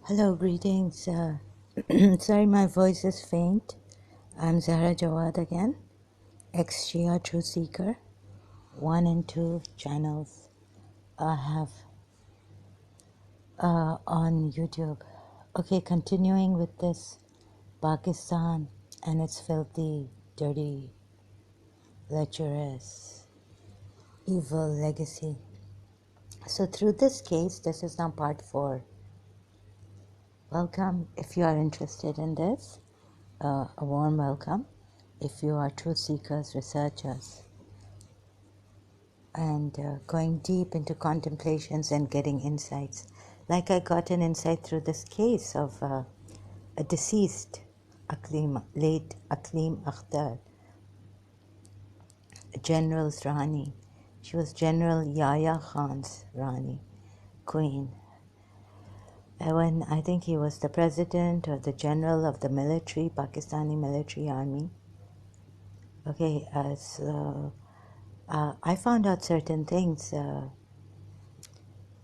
Hello, greetings. Sorry, my voice is faint. I'm Zahra Jawad again, ex-Shia True Seeker. 1 and 2 channels I have on YouTube. Okay, continuing with this Pakistan and its filthy, dirty, lecherous, evil legacy. So through this case, this is now part 4. Welcome if you are interested in this. A warm welcome if you are truth seekers, researchers, and going deep into contemplations and getting insights. Like I got an insight through this case of a deceased late Aklim Akhtar, General's Rani. She was General Yahya Khan's Rani, Queen. When I think he was the president or the general of the military, Pakistani military army. Okay, so I found out certain things.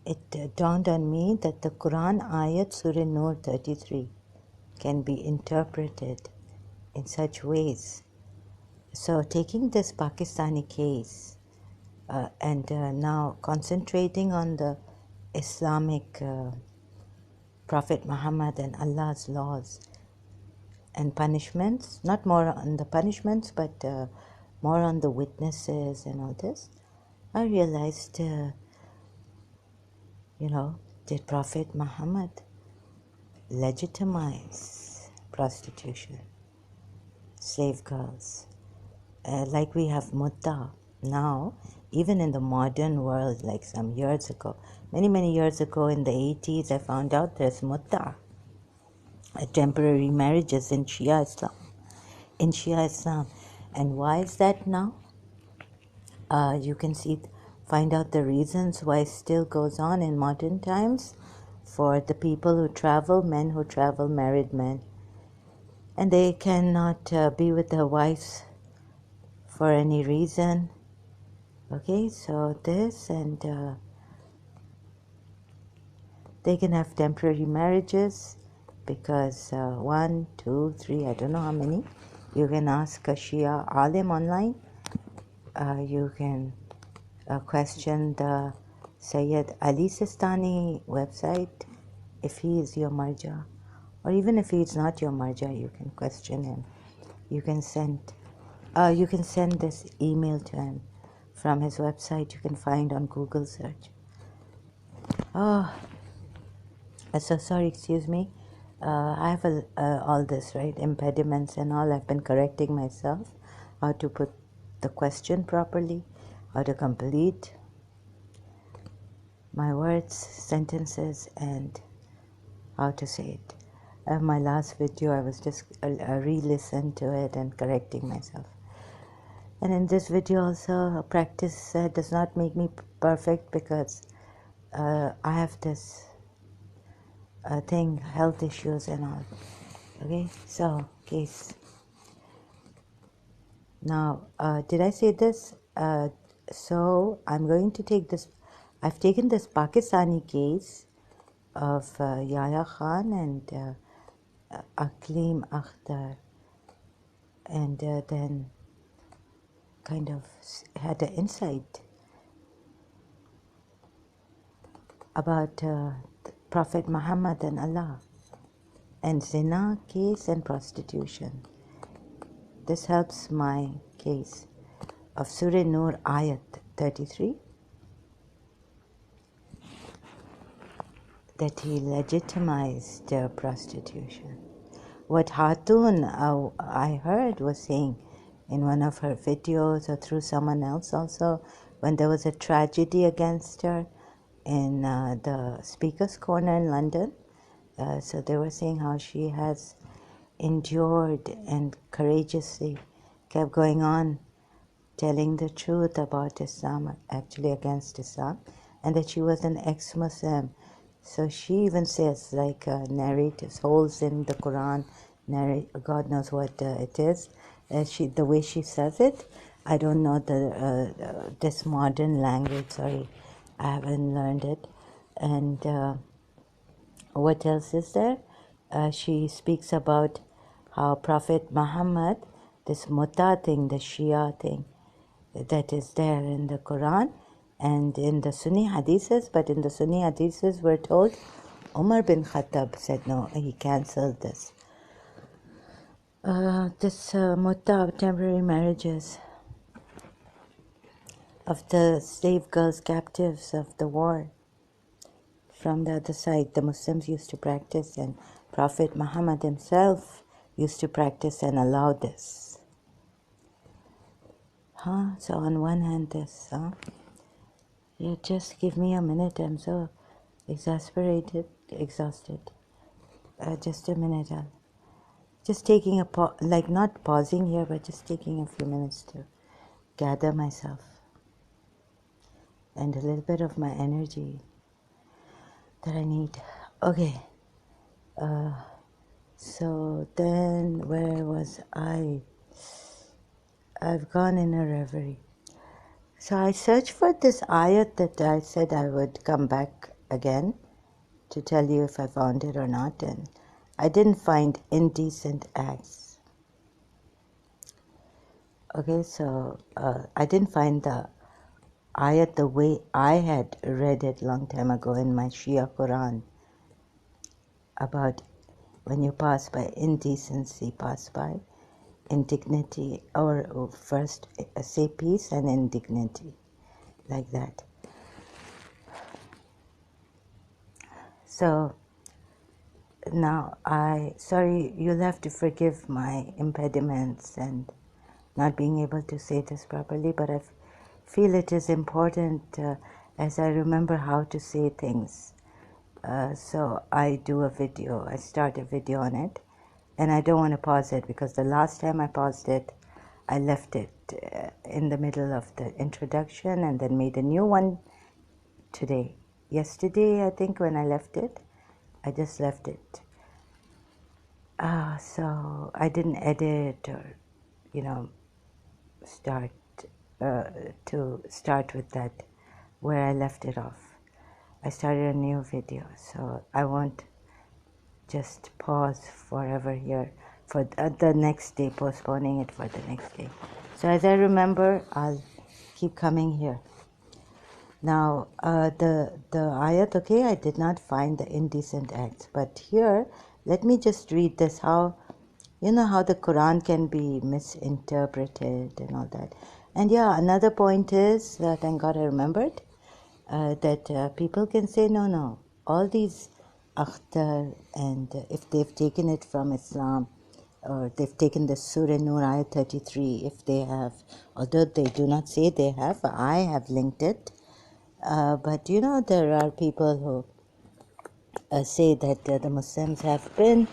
It dawned on me that the Quran ayat Surah Nur 33 can be interpreted in such ways. So taking this Pakistani case and now concentrating on the Islamic Prophet Muhammad and Allah's laws and punishments, not more on the punishments, but more on the witnesses and all this, I realized, did Prophet Muhammad legitimize prostitution, slave girls? Like we have mutta now, even in the modern world, like some years ago, many years ago in the 80s, I found out there's mutta, temporary marriages in Shia Islam. And why is that now? You can find out the reasons why it still goes on in modern times for the people who travel, men who travel, married men. And they cannot be with their wives for any reason. Okay, so this, and they can have temporary marriages because 1, 2, 3, I don't know how many. You can ask a Shia alim online. You can question the Sayyid Ali Sistani website if he is your marja, or even if he is not your marja, you can question him. You can send this email to him from his website. You can find on Google search. Oh, so sorry, excuse me. I have all this, right, impediments and all. I've been correcting myself how to put the question properly, how to complete my words, sentences, and how to say it. My last video, I was just re-listened to it and correcting myself. And in this video also, practice does not make me perfect because I have this thing, health issues and all. Okay, so case. Now, did I say this? So I'm going to take this. I've taken this Pakistani case of Yahya Khan and Aklim Akhtar, and then kind of had an insight about Prophet Muhammad and Allah, and zina case and prostitution. This helps my case of Surah Nur ayat 33, that he legitimized prostitution. What Hatun, I heard, was saying in one of her videos or through someone else also, when there was a tragedy against her in the Speaker's Corner in London. So they were saying how she has endured and courageously kept going on telling the truth about Islam, actually against Islam, and that she was an ex-Muslim. So she even says, like narratives, holes in the Quran, God knows what it is. The way she says it, I don't know this modern language. Sorry, I haven't learned it. And What else is there? She speaks about how Prophet Muhammad, this Mutta thing, the Shia thing, that is there in the Quran and in the Sunni Hadiths, but in the Sunni Hadiths we're told Umar bin Khattab said no, he cancelled this. This Mutta, temporary marriages of the slave girls, captives of the war. From the other side, the Muslims used to practice, and Prophet Muhammad himself used to practice and allow this. So on one hand, this, you just give me a minute, I'm so exasperated, exhausted. Just a minute, just taking a like not pausing here, but just taking a few minutes to gather myself and a little bit of my energy that I need. Okay. So then, where was I? I've gone in a reverie. So I searched for this ayat that I said I would come back again to tell you if I found it or not, and I didn't find indecent acts. Okay, so I didn't find the ayat the way I had read it long time ago in my Shia Quran about when you pass by indecency, pass by indignity, or first say peace and indignity, like that. So now sorry, you'll have to forgive my impediments and not being able to say this properly, but I feel it is important as I remember how to say things. So I do a video, I start a video on it, and I don't want to pause it because the last time I paused it, I left it in the middle of the introduction and then made a new one today. Yesterday, I think, when I left it, I just left it. So I didn't edit or, start with that where I left it off. I started a new video, so I won't just pause forever here for the next day, postponing it for the next day. So as I remember, I'll keep coming here. Now, the ayat, okay, I did not find the indecent acts, but here, let me just read this, how the Quran can be misinterpreted and all that. And yeah, another point is, thank God I remembered, that people can say, no, all these akhtar, and if they've taken it from Islam, or they've taken the Surah Nur ayat 33, if they have, although they do not say they have, I have linked it, but there are people who say that the Muslims have been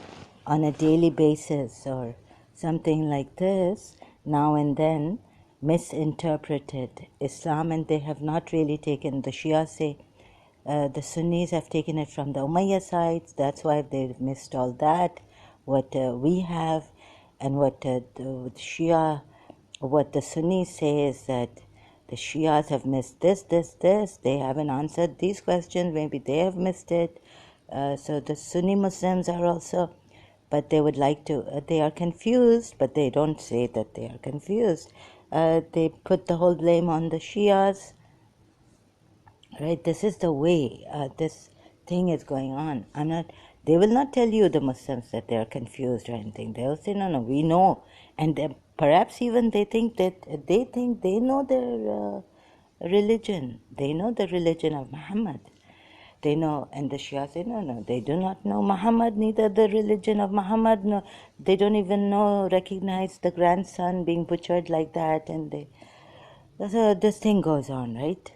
on a daily basis or something like this, now and then, misinterpreted Islam, and they have not really taken, the Shia say, the Sunnis have taken it from the Umayyad sides, that's why they've missed all that, what we have, and what the Shia, what the Sunnis say is that the Shias have missed this, they haven't answered these questions, maybe they have missed it. So the Sunni Muslims are also, but they would like to, they are confused, but they don't say that they are confused. They put the whole blame on the Shias, right? This is the way this thing is going on. They will not tell you, the Muslims, that they are confused or anything. They will say, no, we know. And perhaps even they think they know their religion. They know the religion of Muhammad. They know, and the Shia say, no, they do not know Muhammad, neither the religion of Muhammad. No, they don't even recognize the grandson being butchered like that. And so this thing goes on, right?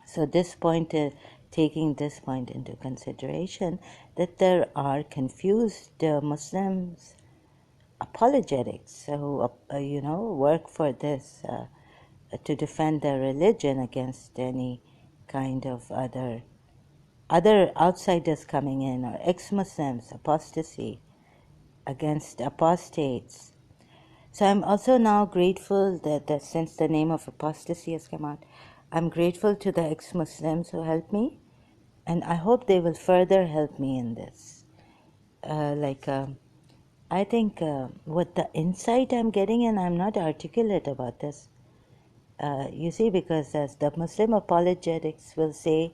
So this point, taking this point into consideration, that there are confused Muslims, apologetics, who work for this to defend their religion against any kind of other outsiders coming in, or ex-Muslims, apostasy, against apostates. So I'm also now grateful that since the name of apostasy has come out, I'm grateful to the ex-Muslims who helped me And I hope they will further help me in this. I think what the insight I'm getting, and I'm not articulate about this, you see, because as the Muslim apologetics will say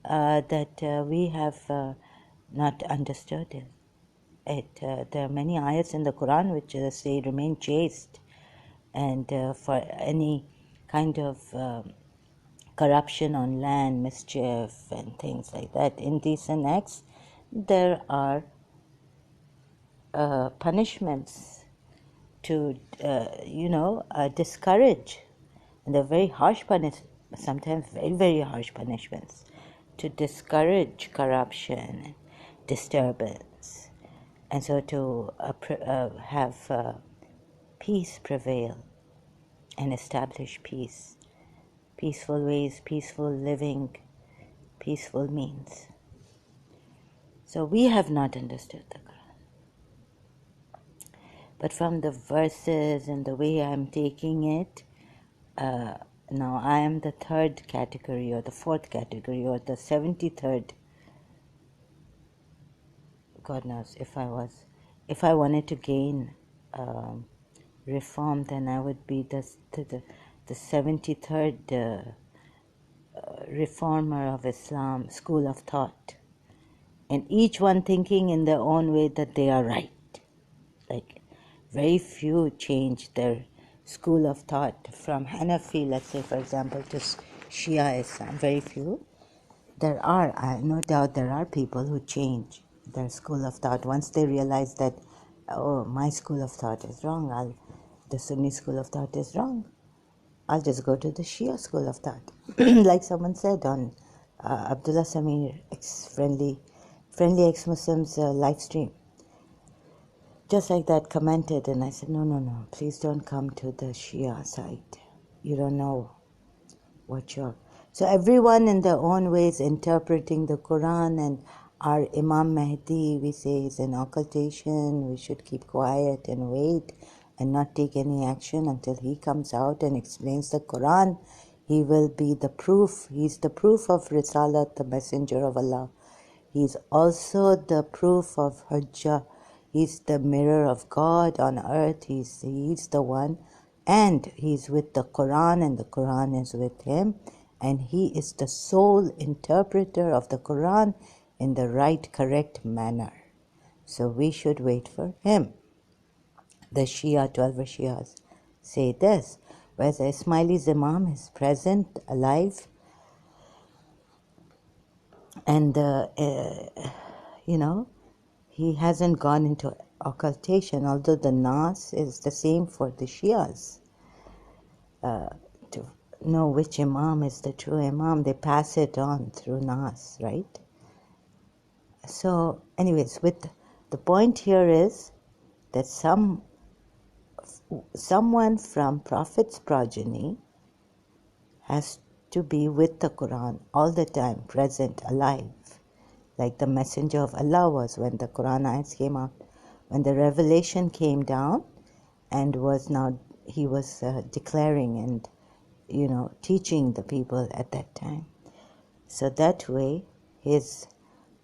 that we have not understood it. There are many ayats in the Quran which say remain chaste, and for any kind of corruption on land, mischief, and things like that, indecent acts, there are punishments to, discourage. And they're very harsh sometimes very, very harsh punishments to discourage corruption and disturbance. And so to have peace prevail and establish peace. Peaceful ways, peaceful living, peaceful means. So we have not understood the Quran. But from the verses and the way I'm taking it, now I am the third category or the fourth category or the 73rd. God knows if I wanted to gain reform, then I would be the 73rd reformer of Islam, school of thought. And each one thinking in their own way that they are right. Like very few change their school of thought from Hanafi, let's say, for example, to Shia Islam. Very few. There are, no doubt, there are people who change their school of thought once they realize that, oh, my school of thought is wrong. The Sunni school of thought is wrong. I'll just go to the Shia school of thought. Like someone said on Abdullah Samir, friendly ex-Muslims live stream. Just like that, commented, and I said, no, please don't come to the Shia side. You don't know what you're... So everyone in their own ways interpreting the Quran, and our Imam Mahdi, we say, is an occultation. We should keep quiet and wait and not take any action until he comes out and explains the Quran. He will be the proof. He's the proof of Risalat, the messenger of Allah. He's also the proof of Hujjah. He's the mirror of God on earth. He's the one. And he's with the Quran, and the Quran is with him. And he is the sole interpreter of the Quran in the right, correct manner. So we should wait for him. The Shia, 12 Shias, say this. Whereas Ismaili's Imam is present, alive, and he hasn't gone into occultation, although the Nas is the same for the Shias. To know which Imam is the true Imam, they pass it on through Nas, right? So, anyways, the point here is that someone from Prophet's progeny has to be with the Quran all the time, present, alive, like the messenger of Allah was when the Quran ayats came out, when the revelation came down, and he was declaring and teaching the people at that time. So that way,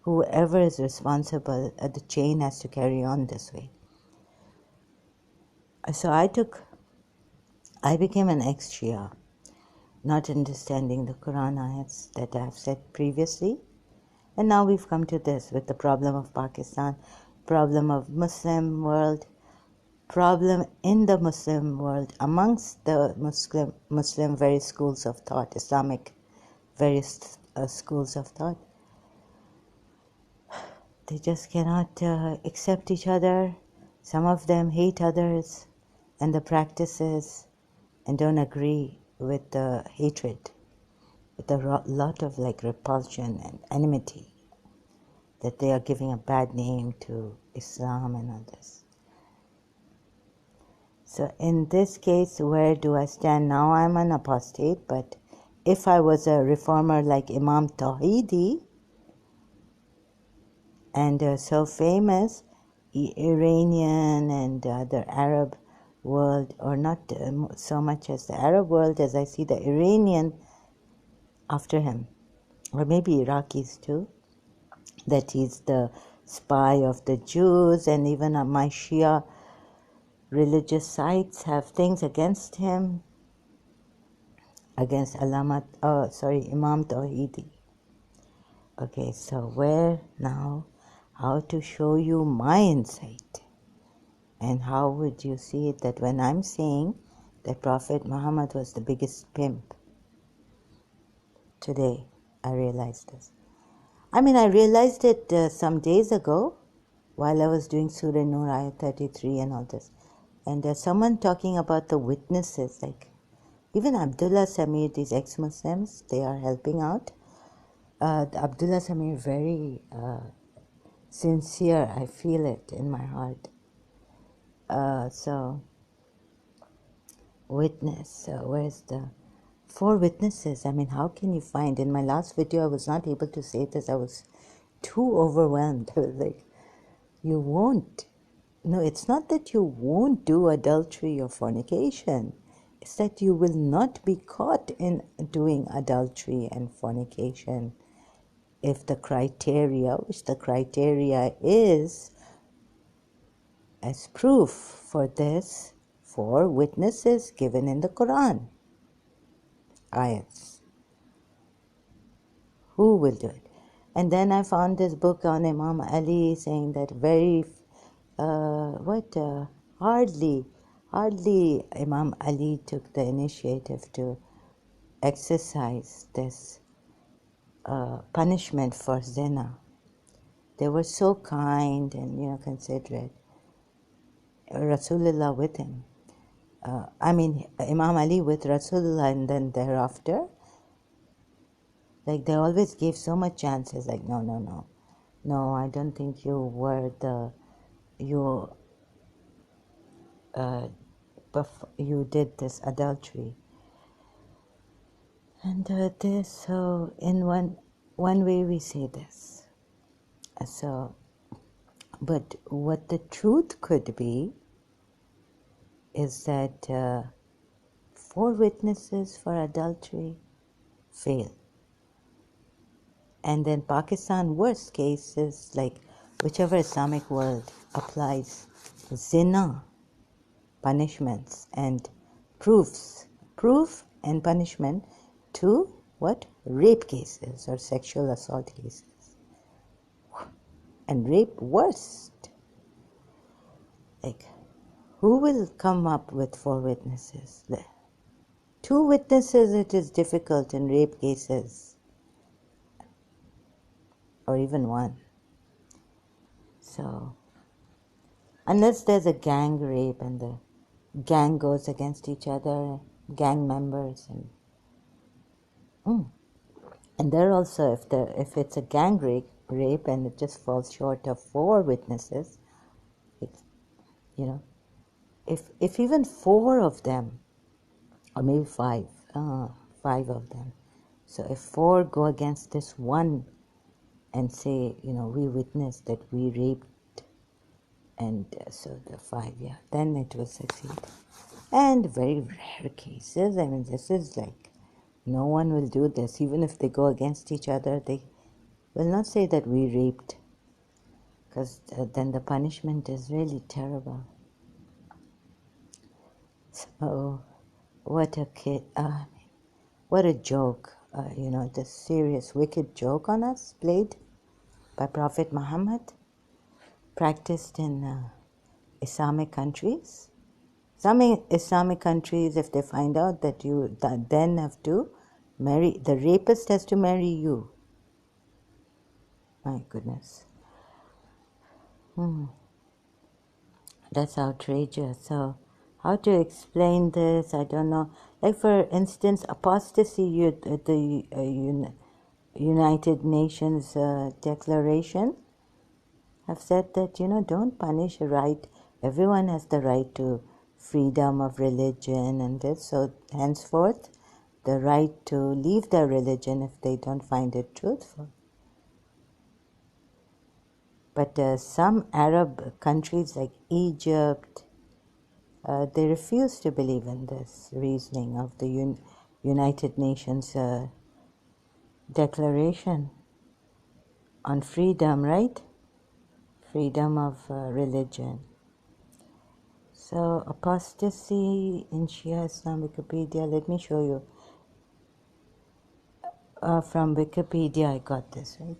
whoever is responsible, the chain has to carry on this way. So I became an ex-Shia, not understanding the Quran ayats that I have said previously. And now we've come to this with the problem of Pakistan, problem of Muslim world, problem in the Muslim world, amongst the Muslim various schools of thought, Islamic various schools of thought. They just cannot accept each other. Some of them hate others and the practices and don't agree with the hatred, with a lot of repulsion and enmity, that they are giving a bad name to Islam and all this. So in this case, where do I stand now? I'm an apostate, but if I was a reformer like Imam Tawhidi, and so famous, Iranian and the Arab world, or not so much as the Arab world, as I see the Iranian after him. or maybe Iraqis too, that he's the spy of the Jews, and even my Shia religious sites have things against him, against Imam Tawhidi. Okay, so where now, how to show you my insight, and how would you see it that when I'm saying that Prophet Muhammad was the biggest pimp? Today I realized this. I mean, I realized it some days ago while I was doing Surah Nur Ayat 33 and all this. And there's someone talking about the witnesses, like even Abdullah Samir, these ex-Muslims, they are helping out. Abdullah Samir, very sincere, I feel it in my heart. So, witness, where's the 4 witnesses? I mean, how can you find? In my last video, I was not able to say this. I was too overwhelmed. I was like, you won't. No, it's not that you won't do adultery or fornication. It's that you will not be caught in doing adultery and fornication if the criteria, which the criteria is as proof for this, 4 witnesses given in the Quran. Ayats. Who will do it? And then I found this book on Imam Ali saying that hardly Imam Ali took the initiative to exercise this punishment for zina. They were so kind and considerate. Rasulullah with him. Imam Ali with Rasulullah, and then thereafter, like they always gave so much chances. Like no, I don't think you were you did this adultery. And so in one way we say this. So, but what the truth could be is that 4 witnesses for adultery fail. And then Pakistan, worst case is like whichever Islamic world applies zina punishments and proof and punishment to what? Rape cases or sexual assault cases. And rape worst. Like, who will come up with 4 witnesses? 2 witnesses, it is difficult in rape cases. Or even 1. So, unless there's a gang rape and the gang goes against each other, gang members, and there also, if it's a gang rape and it just falls short of 4 witnesses, if even 4 of them, or maybe 5 of them, so if 4 go against this one and say, we witnessed that we raped, and so the 5, then it will succeed. And very rare cases, this is like, no one will do this. Even if they go against each other, they will not say that we raped, because then the punishment is really terrible. So, what a joke, the serious, wicked joke on us played by Prophet Muhammad, practiced in Islamic countries. Some Islamic countries, if they find out that you then have to marry, the rapist has to marry you. My goodness. That's outrageous. So, how to explain this? I don't know. Like, for instance, apostasy, the United Nations Declaration have said that, don't punish a right. Everyone has the right to freedom of religion and this. So, henceforth, the right to leave their religion if they don't find it truthful. But some Arab countries like Egypt, they refuse to believe in this reasoning of the United Nations declaration on freedom, right? Freedom of religion. So apostasy in Shia Islam Wikipedia, let me show you. From Wikipedia I got this, right?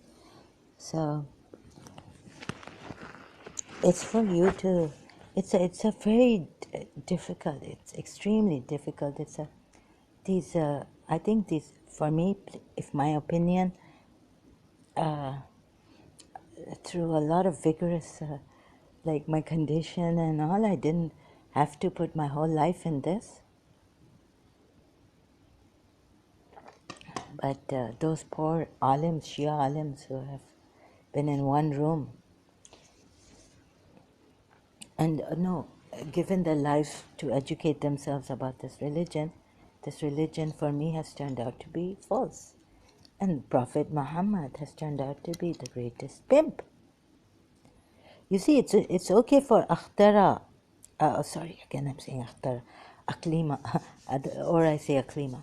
So it's for you to, it's a very difficult, it's extremely difficult. I think these, for me, if my opinion, through a lot of vigorous, like my condition and all, I didn't have to put my whole life in this. But those poor alims, Shia alims, who have been in one room and given their lives to educate themselves about this religion for me has turned out to be false. And Prophet Muhammad has turned out to be the greatest pimp. You see, it's okay for Akhtara, sorry, again I'm saying Akhtara, Aklima, or I say Aklima,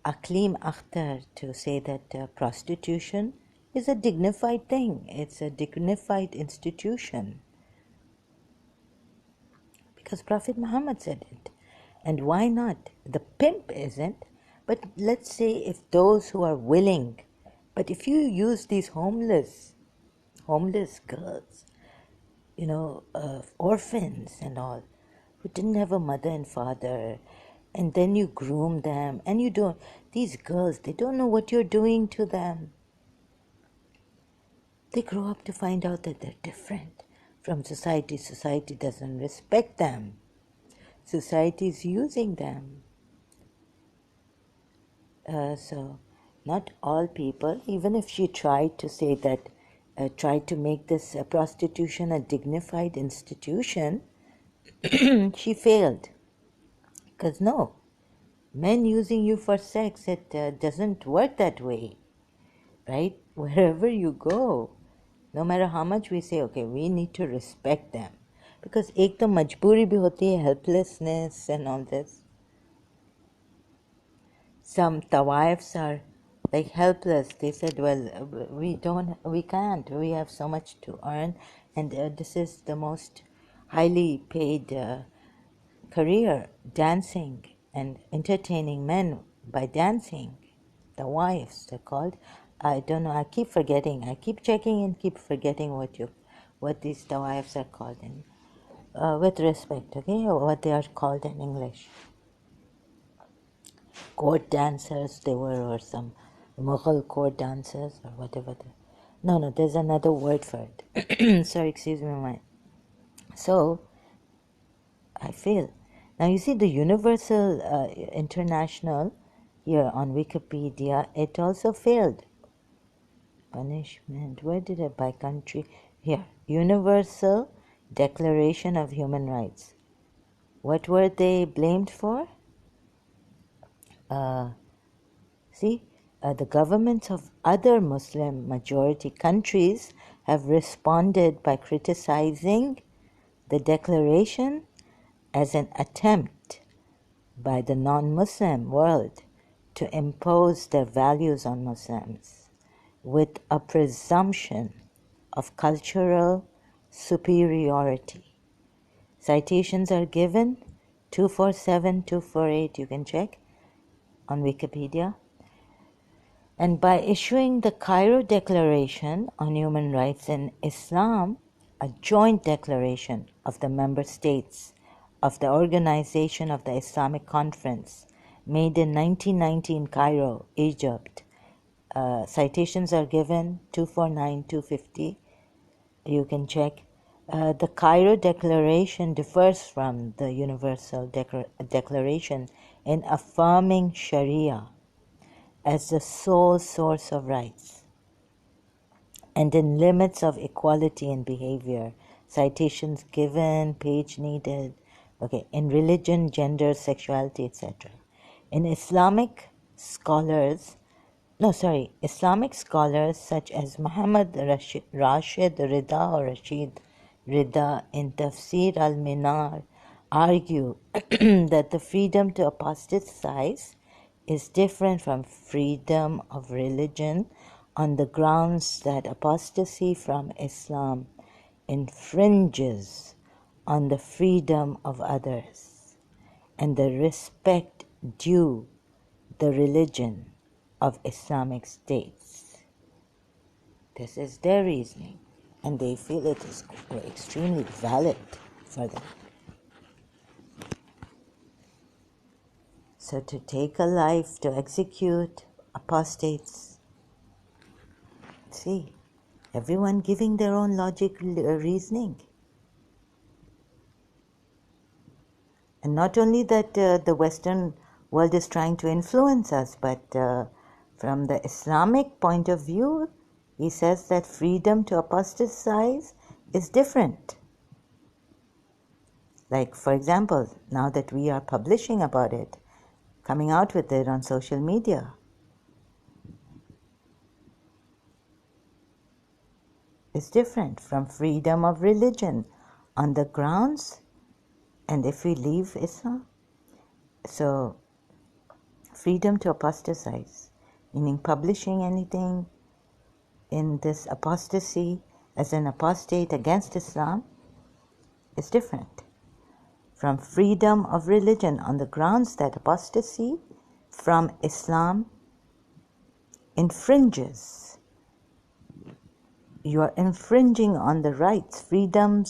Aklim Akhtar, to say that prostitution is a dignified thing. It's a dignified institution. Because Prophet Muhammad said it. And why not? The pimp isn't. But let's say if those who are willing, but if you use these homeless girls, orphans and all, who didn't have a mother and father, and then you groom them, and these girls, they don't know what you're doing to them. They grow up to find out that they're different from society. Society doesn't respect them. Society is using them. So not all people, even if she tried to say that, tried to make this prostitution a dignified institution, she failed. Because no, men using you for sex, it doesn't work that way, right? Wherever you go, no matter how much we say, okay, we need to respect them. Because ek to majburi bhi hoti hai, helplessness and all this. Some tawaifs are like helpless. They said, well, we can't. We have so much to earn, and this is the most highly paid career, dancing and entertaining men by dancing. The wives, they're called. I don't know. I keep forgetting. I keep checking and keep forgetting what these tawaifs are called in, with respect, okay, or what they are called in English. Court dancers they were, or some Mughal court dancers, or whatever. No, there's another word for it. Sorry, excuse me. So, I fail. Now you see the Universal International here on Wikipedia, it also failed. Punishment, where did it, by country? Here, Universal Declaration of Human Rights. What were they blamed for? The governments of other Muslim majority countries have responded by criticizing the declaration as an attempt by the non-Muslim world to impose their values on Muslims with a presumption of cultural superiority. Citations are given 247, 248, you can check on Wikipedia. And by issuing the Cairo Declaration on Human Rights in Islam, a joint declaration of the member states of the Organization of the Islamic Conference, made in 1990 in Cairo, Egypt. Citations are given 249, 250. You can check. The Cairo Declaration differs from the Universal Declaration in affirming Sharia as the sole source of rights, and in limits of equality in behavior. Citations given, page needed. Okay, in religion, gender, sexuality, etc. In Islamic scholars such as Muhammad Rashid Rida or Rashid Rida in Tafsir al-Minar argue that the freedom to apostatize is different from freedom of religion on the grounds that apostasy from Islam infringes on the freedom of others and the respect due the religion of Islamic states. This is their reasoning, and they feel it is extremely valid for them. So to take a life, to execute apostates, see, everyone giving their own logical reasoning. And not only that the Western world is trying to influence us, but from the Islamic point of view, he says that freedom to apostatize is different. Like, for example, now that we are publishing about it, coming out with it on social media, is different from freedom of religion on the grounds, and if we leave Islam, so freedom to apostatize, meaning publishing anything in this apostasy as an apostate against Islam, is different from freedom of religion on the grounds that apostasy from Islam infringes. You are infringing on the rights, freedom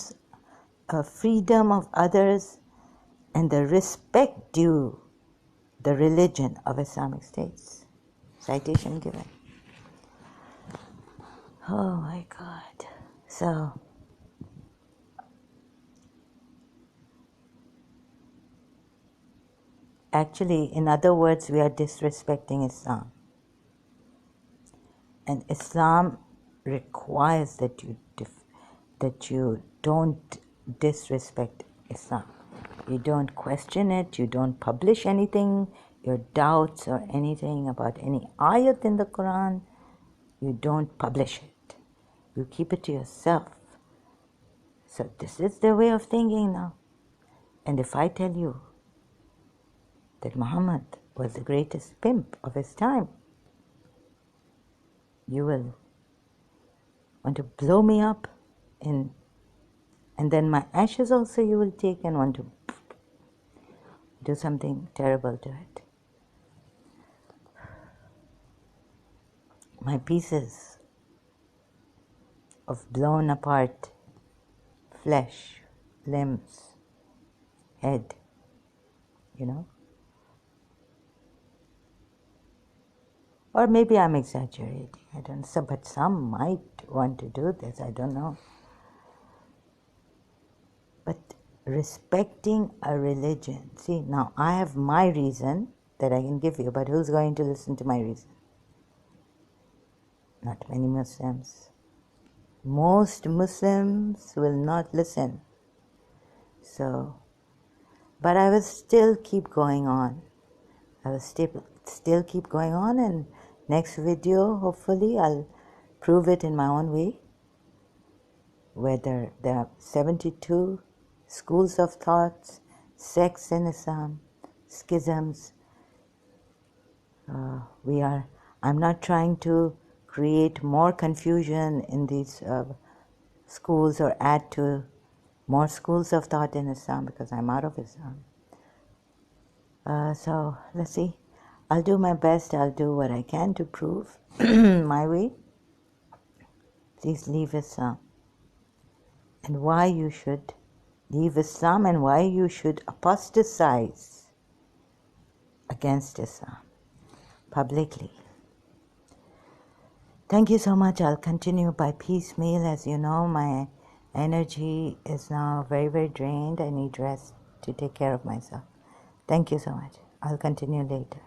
of others, and the respect due the religion of Islamic states. Citation given. Oh my God. So, actually, in other words, we are disrespecting Islam. And Islam requires that you don't disrespect Islam. You don't question it, you don't publish anything, your doubts or anything about any ayat in the Quran, you don't publish it. You keep it to yourself. So this is their way of thinking now. And if I tell you that Muhammad was the greatest pimp of his time, you will want to blow me up and then my ashes also you will take and want to do something terrible to it. My pieces of blown apart flesh, limbs, head, Or maybe I'm exaggerating, I don't know, but some might want to do this, I don't know. But respecting a religion, see, now I have my reason that I can give you, but who's going to listen to my reason? Not many Muslims. Most Muslims will not listen. So, but I will still keep going on. I will still keep going on, and next video, hopefully, I'll prove it in my own way. Whether there are 72 schools of thoughts, sects in Islam, schisms. I'm not trying to create more confusion in these schools or add to more schools of thought in Islam because I'm out of Islam. So let's see. I'll do my best. I'll do what I can to prove my way. Please leave Islam. And why you should leave Islam and why you should apostatize against Islam publicly. Thank you so much. I'll continue by piecemeal. As you know, my energy is now very, very drained. I need rest to take care of myself. Thank you so much. I'll continue later.